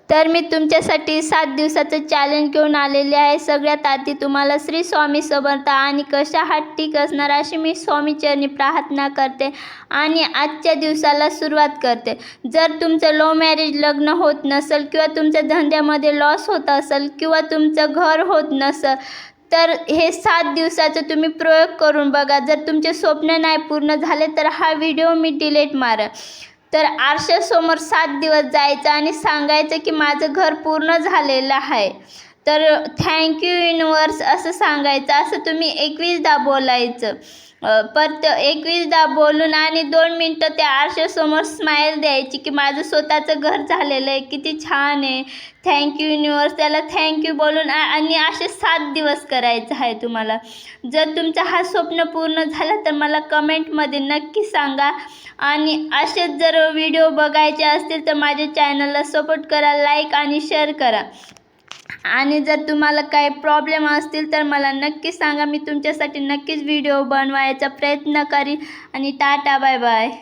तर मी तुमच्यासाठी 7 दिवसाचं चॅलेंज घेऊन आलेले आहे। सगळ्यात आधी तुम्हाला श्री स्वामी समर्थ आणि कशा आहात ठीक असणार अशी मी स्वामीचरणी प्रार्थना करते आणि आजच्या दिवसाला सुरुवात करते। जर तुमचं लव्ह मॅरेज लग्न होत नसेल किंवा तुमच्या धंद्यामध्ये लॉस होत असेल किंवा तुमचं घर होत नसेल तर हे 7 दिवसाचं तुम्ही प्रयोग करून बघा। जर तुमचे स्वप्न नाही पूर्ण झाले तर हा व्हिडिओ मी डिलीट मारेन। तर आरशासमोर 7 दिवस जायचं आणि सांगायचं की माझं घर पूर्ण झालेलं आहे। तर थँक्यू युनिवर्स असं सांगायचं। असं तुम्ही 21दा बोलायचं। परत 21दा बोलून आणि 2 मिनटं त्या आरशासमोर स्माईल द्यायची की माझं स्वतःचं घर झालेलं आहे, किती छान आहे, थँक्यू युनिवर्स, त्याला थँक्यू बोलून आणि असे 7 दिवस करायचं आहे तुम्हाला। जर तुमचं हा स्वप्न पूर्ण झालं तर मला कमेंटमध्ये नक्की सांगा आणि असेच जर व्हिडिओ बघायचे असतील तर माझ्या चॅनलला सपोर्ट करा, लाईक आणि शेअर करा। आणि जर तुम्हाला काही प्रॉब्लेम असतील तर मला नक्की सांगा, मी तुमच्यासाठी नक्कीच व्हिडिओ बनवायचा प्रयत्न करीन। आणि टाटा बाय बाय।